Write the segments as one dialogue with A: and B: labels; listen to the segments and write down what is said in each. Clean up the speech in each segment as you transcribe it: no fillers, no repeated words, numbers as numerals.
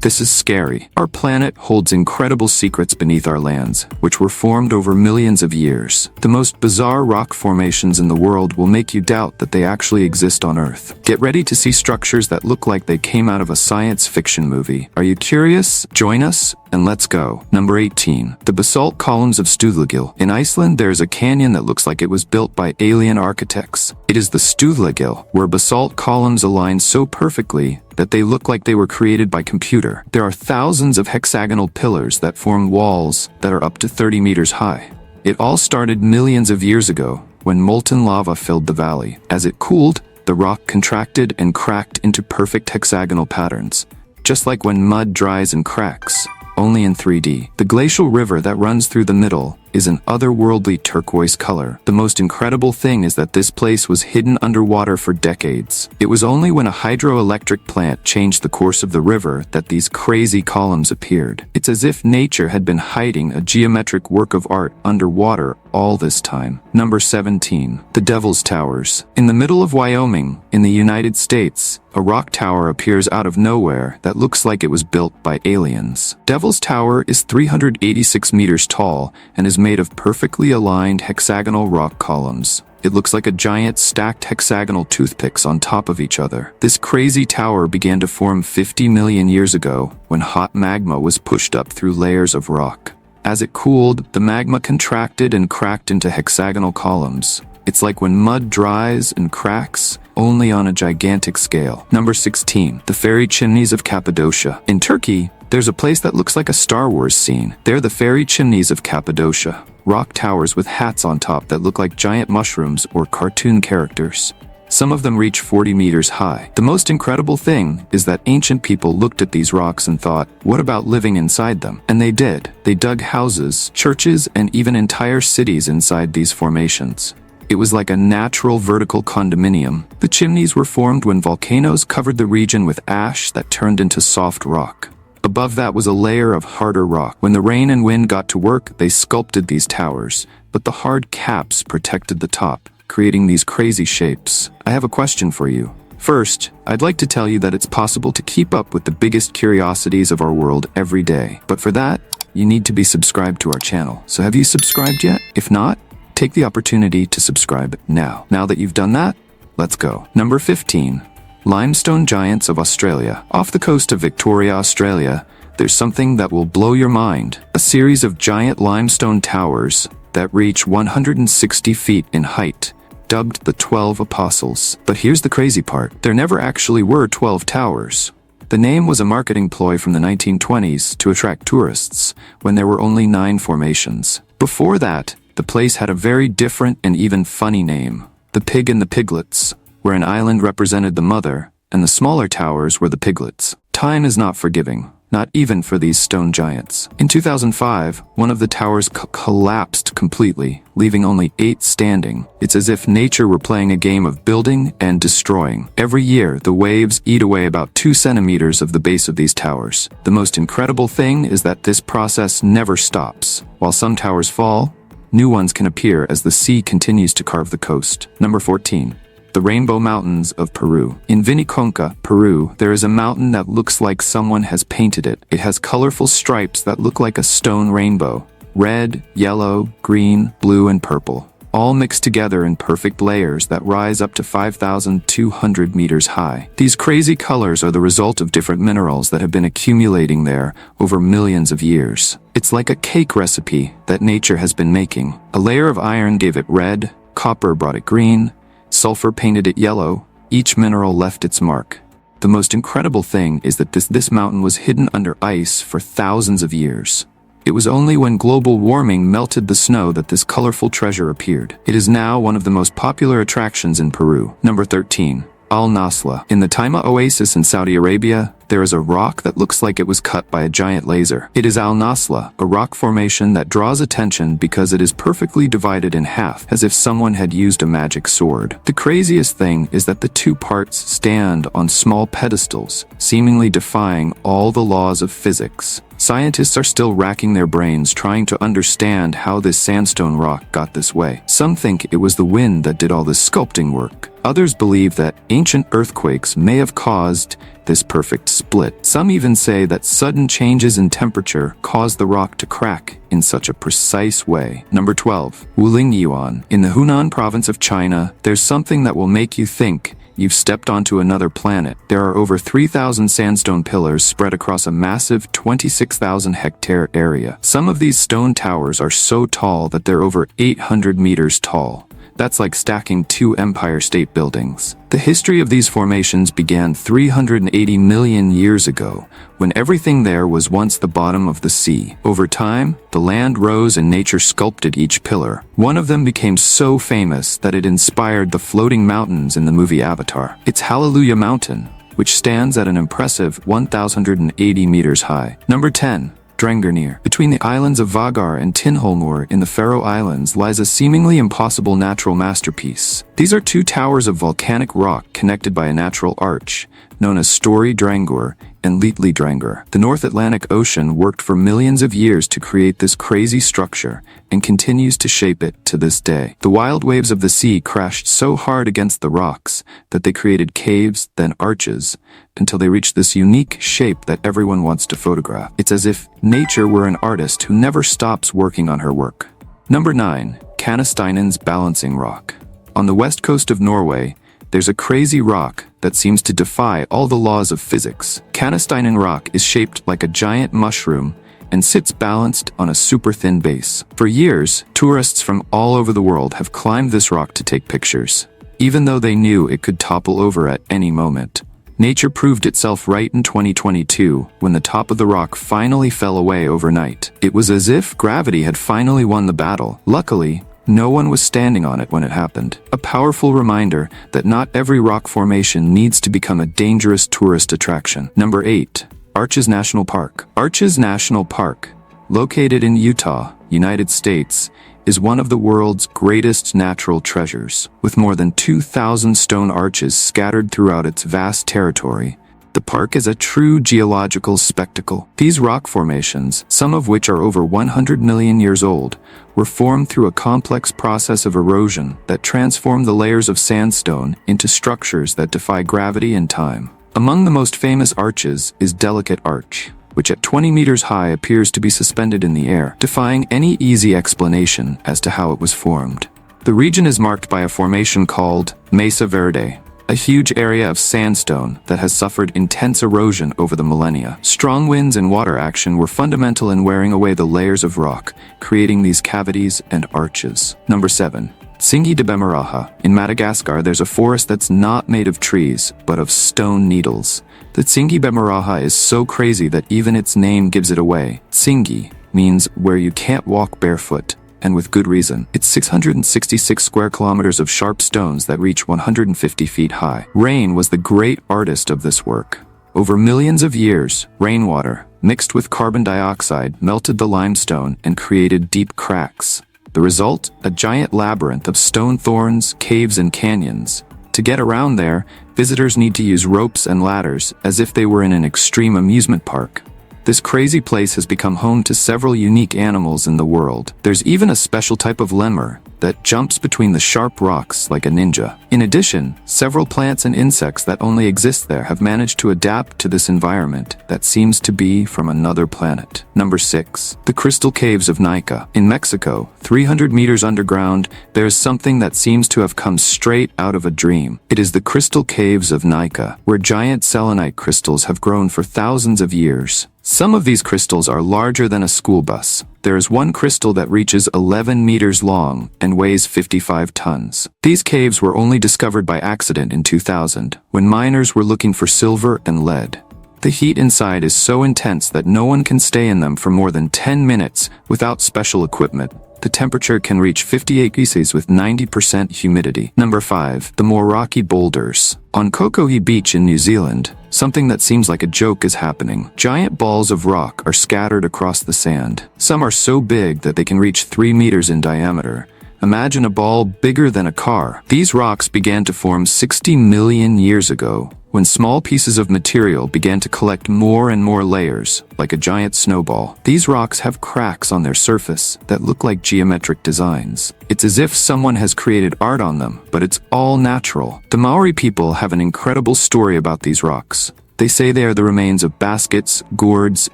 A: This is scary. Our planet holds incredible secrets beneath our lands, which were formed over millions of years. The most bizarre rock formations in the world will make you doubt that they actually exist on Earth. Get ready to see structures that look like they came out of a science fiction movie. Are you curious? Join us and let's go. Number 18. The basalt columns of Stlill. In Iceland, there is a canyon that looks like it was built by alien architects. It is the Stlill, where basalt columns align so perfectly that they look like they were created by computer. There are thousands of hexagonal pillars that form walls that are up to 30 meters high. It all started millions of years ago when molten lava filled the valley. As it cooled, the rock contracted and cracked into perfect hexagonal patterns, just like when mud dries and cracks, only in 3D. The glacial river that runs through the middle is an otherworldly turquoise color. The most incredible thing is that this place was hidden underwater for decades. It was only when a hydroelectric plant changed the course of the river that these crazy columns appeared. It's as if nature had been hiding a geometric work of art underwater all this time. Number 17. The Devil's Towers. In the middle of Wyoming, in the United States, a rock tower appears out of nowhere that looks like it was built by aliens. Devil's Tower is 386 meters tall and is made of perfectly aligned hexagonal rock columns. It looks like a giant stacked hexagonal toothpicks on top of each other. This crazy tower began to form 50 million years ago when hot magma was pushed up through layers of rock. As it cooled, the magma contracted and cracked into hexagonal columns. It's like when mud dries and cracks, only on a gigantic scale. Number 16. The fairy chimneys of Cappadocia. In Turkey, there's a place that looks like a Star Wars scene. They're the fairy chimneys of Cappadocia. Rock towers with hats on top that look like giant mushrooms or cartoon characters. Some of them reach 40 meters high. The most incredible thing is that ancient people looked at these rocks and thought, what about living inside them? And they did. They dug houses, churches, and even entire cities inside these formations. It was like a natural vertical condominium. The chimneys were formed when volcanoes covered the region with ash that turned into soft rock. Above that was a layer of harder rock. When the rain and wind got to work, they sculpted these towers, but the hard caps protected the top, creating these crazy shapes. I have a question for you. First, I'd like to tell you that it's possible to keep up with the biggest curiosities of our world every day. But for that, you need to be subscribed to our channel. So have you subscribed yet? If not, take the opportunity to subscribe now. Now that you've done that, let's go. Number 15. Limestone giants of Australia. Off the coast of Victoria, Australia, there's something that will blow your mind. A series of giant limestone towers that reach 160 feet in height, dubbed the 12 Apostles. But here's the crazy part. There never actually were 12 towers. The name was a marketing ploy from the 1920s to attract tourists when there were only 9 formations. Before that, the place had a very different and even funny name, the Pig and the Piglets, where an island represented the mother, and the smaller towers were the piglets. Time is not forgiving, not even for these stone giants. In 2005, one of the towers collapsed completely, leaving only 8 standing. It's as if nature were playing a game of building and destroying. Every year, the waves eat away about 2 centimeters of the base of these towers. The most incredible thing is that this process never stops. While some towers fall, new ones can appear as the sea continues to carve the coast. Number 14. The Rainbow Mountains of Peru. In Vinicunca, Peru, there is a mountain that looks like someone has painted it. It has colorful stripes that look like a stone rainbow. Red, yellow, green, blue, and purple. All mixed together in perfect layers that rise up to 5,200 meters high. These crazy colors are the result of different minerals that have been accumulating there over millions of years. It's like a cake recipe that nature has been making. A layer of iron gave it red, copper brought it green, sulfur painted it yellow. Each mineral left its mark. The most incredible thing is that this mountain was hidden under ice for thousands of years. It was only when global warming melted the snow that this colorful treasure appeared. It is now one of the most popular attractions in Peru. Number 13. Nasla. In the Taima Oasis in Saudi Arabia, there is a rock that looks like it was cut by a giant laser. It is Nasla, a rock formation that draws attention because it is perfectly divided in half, as if someone had used a magic sword. The craziest thing is that the 2 parts stand on small pedestals, seemingly defying all the laws of physics. Scientists are still racking their brains trying to understand how this sandstone rock got this way. Some think it was the wind that did all this sculpting work. Others believe that ancient earthquakes may have caused this perfect split. Some even say that sudden changes in temperature caused the rock to crack in such a precise way. Number 12. Wuling Yan. In the Hunan province of China, there's something that will make you think you've stepped onto another planet. There are over 3,000 sandstone pillars spread across a massive 26,000-hectare area. Some of these stone towers are so tall that they're over 800 meters tall. That's like stacking 2 Empire State Buildings. The history of these formations began 380 million years ago, when everything there was once the bottom of the sea. Over time, the land rose and nature sculpted each pillar. One of them became so famous that it inspired the floating mountains in the movie Avatar. It's Hallelujah Mountain, which stands at an impressive 1,080 meters high. Number 10. Drer. Between the islands of Vagar and Tinholmur in the Faroe Islands lies a seemingly impossible natural masterpiece. These are 2 towers of volcanic rock connected by a natural arch, known as Stori Drangur and Litli Drangur. The North Atlantic Ocean worked for millions of years to create this crazy structure and continues to shape it to this day. The wild waves of the sea crashed so hard against the rocks that they created caves, then arches, until they reached this unique shape that everyone wants to photograph. It's as if nature were an artist who never stops working on her work. Number 9. Kanasteinen's Balancing Rock. On the west coast of Norway, there's a crazy rock that seems to defy all the laws of physics. Kanasteinen rock is shaped like a giant mushroom and sits balanced on a super thin base. For years, tourists from all over the world have climbed this rock to take pictures, even though they knew it could topple over at any moment. Nature proved itself right in 2022 when the top of the rock finally fell away overnight. It was as if gravity had finally won the battle. Luckily, no one was standing on it when it happened. A powerful reminder that not every rock formation needs to become a dangerous tourist attraction. Number 8. Arches National Park. Arches National Park, located in Utah, United States, is one of the world's greatest natural treasures. With more than 2,000 stone arches scattered throughout its vast territory, the park is a true geological spectacle. These rock formations, some of which are over 100 million years old, were formed through a complex process of erosion that transformed the layers of sandstone into structures that defy gravity and time. Among the most famous arches is Delicate Arch, which at 20 meters high appears to be suspended in the air, defying any easy explanation as to how it was formed. The region is marked by a formation called Mesa Verde, a huge area of sandstone that has suffered intense erosion over the millennia. Strong winds and water action were fundamental in wearing away the layers of rock, creating these cavities and arches. Number 7. Singi de Baha. In Madagascar, there's a forest that's not made of trees, but of stone needles. The Singi de Baha is so crazy that even its name gives it away. Singi means where you can't walk barefoot, and with good reason. It's 666 square kilometers of sharp stones that reach 150 feet high. Rain was the great artist of this work. Over millions of years, rainwater, mixed with carbon dioxide, melted the limestone and created deep cracks. The result? A giant labyrinth of stone thorns, caves, and canyons. To get around there, visitors need to use ropes and ladders as if they were in an extreme amusement park. This crazy place has become home to several unique animals in the world. There's even a special type of lemur that jumps between the sharp rocks like a ninja. In addition, several plants and insects that only exist there have managed to adapt to this environment that seems to be from another planet. Number 6. The Crystal Caves of Nika. In Mexico, 300 meters underground, there is something that seems to have come straight out of a dream. It is the Crystal Caves of Nika, where giant selenite crystals have grown for thousands of years. Some of these crystals are larger than a school bus. There is one crystal that reaches 11 meters long and weighs 55 tons. These caves were only discovered by accident in 2000, when miners were looking for silver and lead. The heat inside is so intense that no one can stay in them for more than 10 minutes without special equipment. The temperature can reach 58 degrees Celsius with 90% humidity. Number 5. The Morrocki Boulders. On Kokohi Beach in New Zealand, something that seems like a joke is happening. Giant balls of rock are scattered across the sand. Some are so big that they can reach 3 meters in diameter, Imagine a ball bigger than a car. These rocks began to form 60 million years ago, when small pieces of material began to collect more and more layers, like a giant snowball. These rocks have cracks on their surface that look like geometric designs. It's as if someone has created art on them, but it's all natural. The Maori people have an incredible story about these rocks. They say they are the remains of baskets, gourds,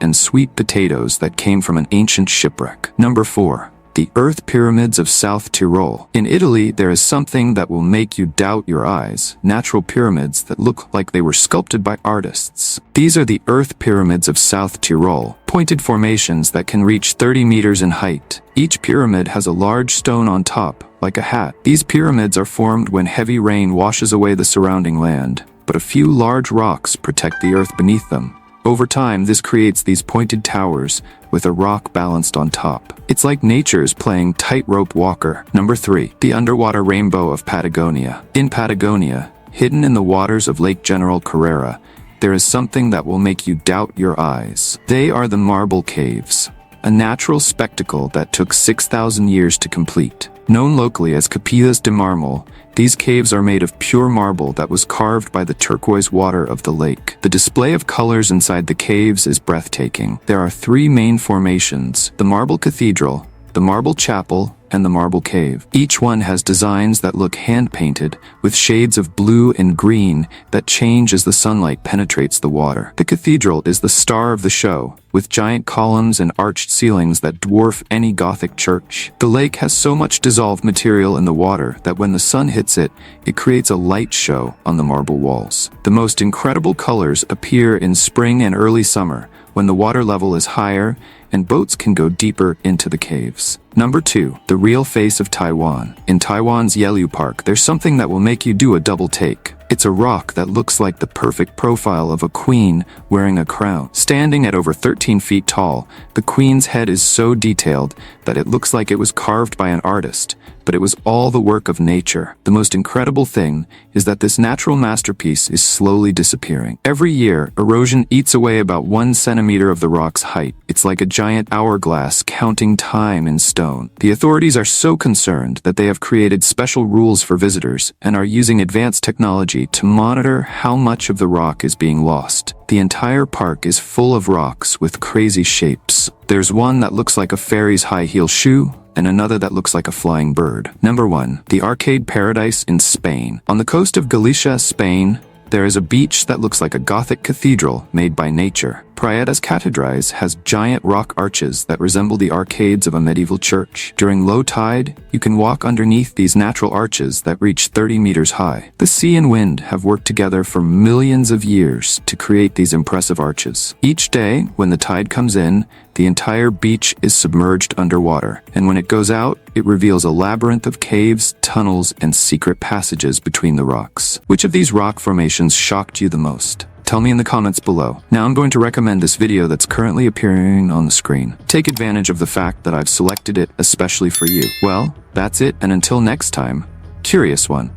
A: and sweet potatoes that came from an ancient shipwreck. Number 4. The Earth Pyramids of South Tyrol. In Italy, there is something that will make you doubt your eyes. Natural pyramids that look like they were sculpted by artists. These are the Earth Pyramids of South Tyrol, pointed formations that can reach 30 meters in height. Each pyramid has a large stone on top, like a hat. These pyramids are formed when heavy rain washes away the surrounding land, but a few large rocks protect the earth beneath them. Over time, this creates these pointed towers with a rock balanced on top. It's like nature's playing tightrope walker. Number 3. The Underwater Rainbow of Patagonia. In Patagonia, hidden in the waters of Lake General Carrera, there is something that will make you doubt your eyes. They are the marble caves, a natural spectacle that took 6,000 years to complete. Known locally as Capillas de Marmol, these caves are made of pure marble that was carved by the turquoise water of the lake. The display of colors inside the caves is breathtaking. There are 3 main formations: the Marble Cathedral, the Marble Chapel, and the Marble Cave. Each one has designs that look hand-painted, with shades of blue and green that change as the sunlight penetrates the water. The cathedral is the star of the show, with giant columns and arched ceilings that dwarf any Gothic church. The lake has so much dissolved material in the water that when the sun hits it, it creates a light show on the marble walls. The most incredible colors appear in spring and early summer, when the water level is higher and boats can go deeper into the caves. Number 2. The Real Face of Taiwan. In Taiwan's Yelu Park, there's something that will make you do a double take. It's a rock that looks like the perfect profile of a queen wearing a crown. Standing at over 13 feet tall, the queen's head is so detailed that it looks like it was carved by an artist, but it was all the work of nature. The most incredible thing is that this natural masterpiece is slowly disappearing. Every year, erosion eats away about 1 centimeter of the rock's height. It's like a giant hourglass counting time in stone. The authorities are so concerned that they have created special rules for visitors and are using advanced technology to monitor how much of the rock is being lost. The entire park is full of rocks with crazy shapes. There's one that looks like a fairy's high heel shoe, and another that looks like a flying bird. Number 1. The Arcade Paradise in Spain. On the coast of Galicia, Spain, there is a beach that looks like a Gothic cathedral made by nature. Praia das Catedrais has giant rock arches that resemble the arcades of a medieval church. During low tide, you can walk underneath these natural arches that reach 30 meters high. The sea and wind have worked together for millions of years to create these impressive arches. Each day, when the tide comes in, the entire beach is submerged underwater, and when it goes out, it reveals a labyrinth of caves, tunnels, and secret passages between the rocks. Which of these rock formations shocked you the most? Tell me in the comments below. Now I'm going to recommend this video that's currently appearing on the screen. Take advantage of the fact that I've selected it especially for you. Well, that's it, and until next time, Curious One.